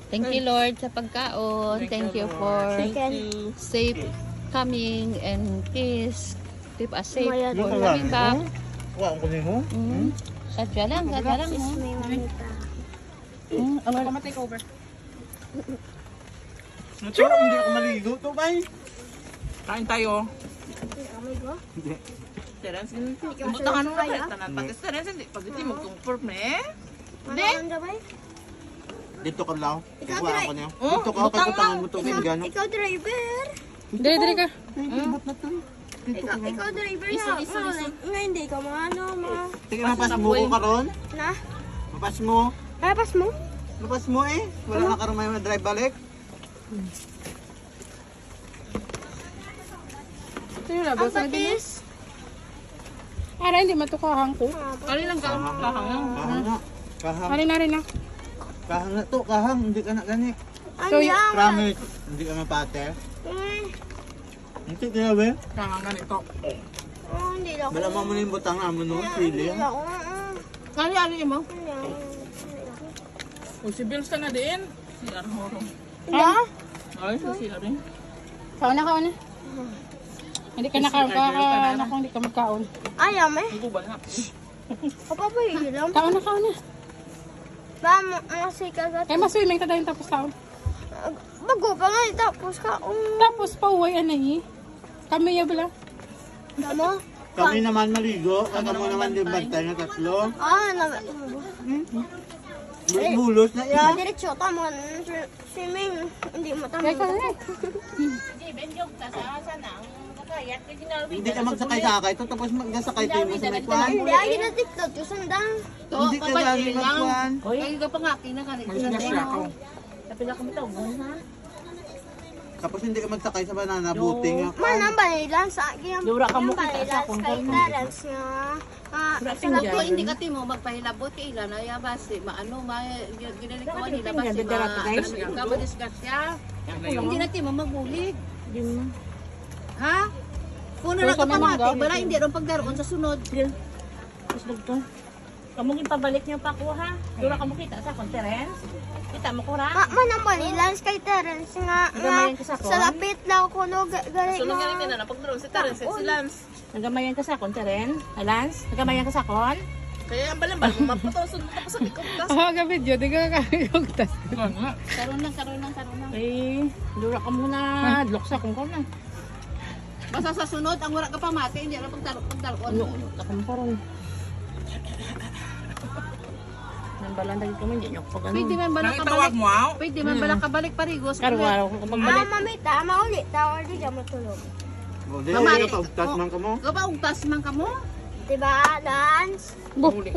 Thank you, Lord, sa pagkaon. Thank you for safe coming and peace. Keep us safe. For coming back. Wala ko nimo. Sadya lang, sadya lang. Ano ka ma-take over? Ito, hindi ako maligo. Ito, bay. Kain tayo. Hindi. Terence, kumbutangan mo na kayo. Tanan pati Terence, hindi. Pag hindi mo kung me. Hindi. Dito ka lang. Wala ko niyo. Dito ka, pagkutangan mo itong gano. Ikaw driver. Dili ka. Ikaw driver na. Nga hindi ka ano ma. Sige, mapas mo ko karon. Na? Mapas mo. Papas mo? Mapas mo eh. Wala na karon may drive balik. Sino na ba? Ang patis. Ara, hindi matukahang ko. Alin lang kahang. Kahang. Kahang. Alin na rin na. Kahang na to. Kahang. Hindi ka na gani. Ano yan? Promise. Hindi ka mapate. Hindi ka na ba? Kahang ganito. Hindi lang. Wala mo muna yung butang naman no. Sili. Ano mo? O si Bills ka na din. Si Arhoro. Hindi. Ay, si Arin. Kaon na. Hindi ka nakakaon kung hindi ka magkaon. Ayaw me. Ang gubal na. Papapahiram. Kaon na. Ba, masika ka. Kaya maswimming ka dahil tapos kaon. Bago pa nga tapos ka. Tapos pauwi anay. Kami ya bala. Damo? Kami naman maligo. Kami mo naman din bantay na tatlo. Bulos na yan. Diretso tamo. Swimming. Hindi mo tamo. Kaya ka na. Hindi ka magsakay-sakay. Tapos magsakay tayo mo sa may kwan. Hindi, ay na TikTok yung sandang. Hindi ka gani magkwan. Kayo ka pa nga kinakanit. Mag-snatch ako. Tapos hindi ka magsakay sa banana buting. Manang balilan sa akin. Dura ka mo kita balilan sa kung kay Terence nga. Kung hindi ka timo magpahilabot kay ilan ay base maano ginalikuan nila base kamo disgrasya. Hindi na timo magulig. Ha? Kuno na ka pamati, bala hindi ron pagdaroon sa sunod. Kamu pabalik niyo pa ko ha. Dura ka mo kita sa conference. Kita mo ko ra. Manang balilan kay Terence nga. Sa lapit lang ko no gali Sunod nga. nga na pagdaroon si Terence at si Lance. Nagamayan ka sa conference. Lance, nagamayan ka sa kon. Kaya ang balambal, mapatosun mo pa sa ikot. Aga video, di ka kakayugtas. Karon lang. Eh, dura ka muna. Loksa kung kon lang. Basta sa sunod, ang wala ka pamati, hindi ron pagdaroon. Ano, takam pa ron. Nambalan dagi kami, hindi nyo pag ano. Pwede man bala ka Nakitawag balik. mo aw? Pwede man bala ka balik parigos. Karon araw ko pagbalik. Mamita, maulit ta or di ka matulog. Hindi ka paugtas man ka mo. Ka pa ugtas man ka mo? Diba, Lance?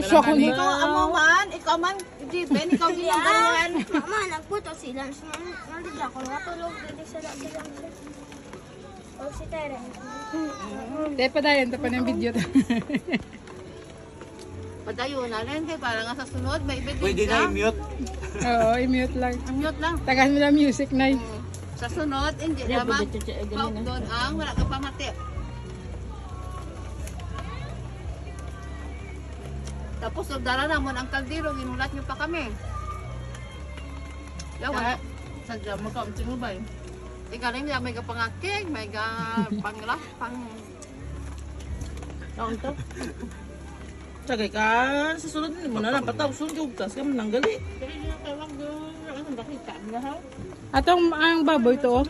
Siya ko ni. Ikaw amuman, ikaw man, Ben, ikaw din ang ganyan. Mama, nagputo si Lance. Nandito ako natulog dito sa Lance. O si Terence. Di pa dayan, tapan yung video. Padayon na rin kay para nga sa sunod, may ibig Pwede na i-mute. Oo, i-mute lang. Mute lang. Tagan mo na music na Sa sunod, hindi Yeah, naman. budget check Pauk doon ang wala ka pamati. Tapos nagdala namon ang kaldero, ginulat niyo pa kami. Yawa. Sadya mo ka, unti mo ba yun? Ikaw rin may ka pangakig, may ka panglas, Kaon to. Tagay ka, sa sunod hindi mo na lang pataw, sunod yung ugtas ka mananggali. Atong ang baboy to,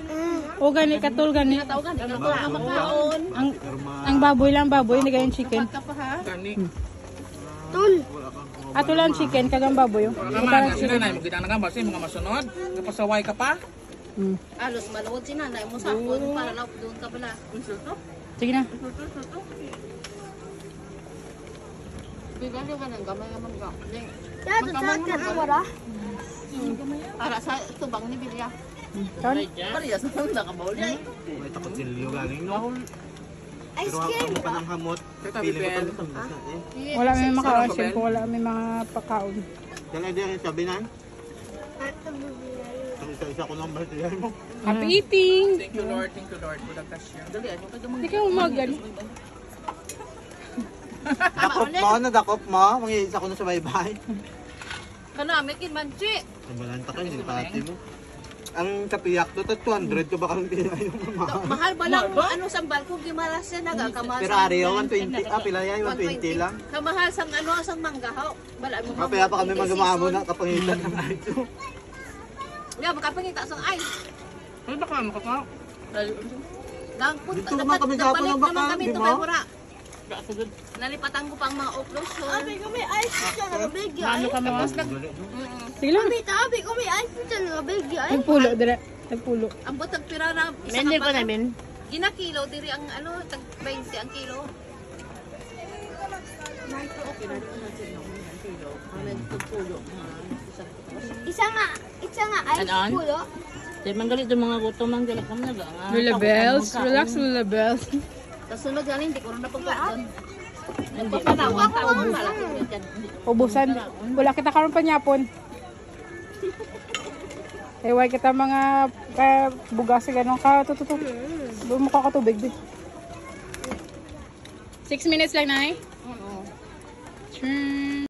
o gani katol gani. Ang baboy lang baboy, hindi ganyan chicken. Gani. Tul. Ato lang chicken, kagang baboy. Wala ka man, sinanay mo kita nagambal siya, mga masunod. Kapasaway ka pa. Alos malawod si nanay mo sa phone para na doon ka pala. Sige na. Bigyan ka ng gamay naman ka. Kaya tutsak ka na wala. Para sa tubang ni Bilya. Kaon? Parehas na lang nakabawal yan. May takot silyo galing no. Ice Pero cream. ako pa ng hamot. Pili ko ito sa Wala may makawasin ko, wala may mga pakaon. Dala din yung sabi na. Ang isa-isa ko lang ba mo. Happy eating! Thank you Lord. Budak tasya. Dali, ano ka dumang. Hindi ka umagan. Dakop mo, nadakop mo. Mangiisa ko na sa bye-bye. Kanami kinmanchi. Malanta ka, hindi pati mo. Ang kapiyak to, 200 to baka hindi na yung mamahal. Mahal ba lang ano sa barko gimaras siya nagakamasa. Ferrari, 120. Pila yan, 120 lang. Kamahal sang ano sang manggahaw. Bala mo. Kaya pa kami magumamo na kapangitan ng ito. Ya, makapangita sang ice. Ano ba ka mo ka? Gang punta. Dito naman kami gapon ng baka, kami di to ba? Baybura. Nalipatan ko pang mga oklos. Abi ko may ice pizza na kabigya. Ano ka mo? Sige lang. Abi ko may ice pizza na kabigya. Nagpulo, dire. Nagpulo. Ang butag pira na. Mende ko namin. Ginakilo diri ang ano tag 20 ang kilo. Isa nga ice Anon? pulo. Di man galit yung mga gutom ang galit kami naga. Lula bells. Relax, Lula bells. Kasunod yan hindi ko na napagpapon. Hindi pa na ang taon malaki yan. Ubusan. Wala kita karon panyapon. Ewan kita mga bugas ganun ka. Tututu. Bumukha ka tubig din. 6 minutes lang, Nay. Oo. Turn.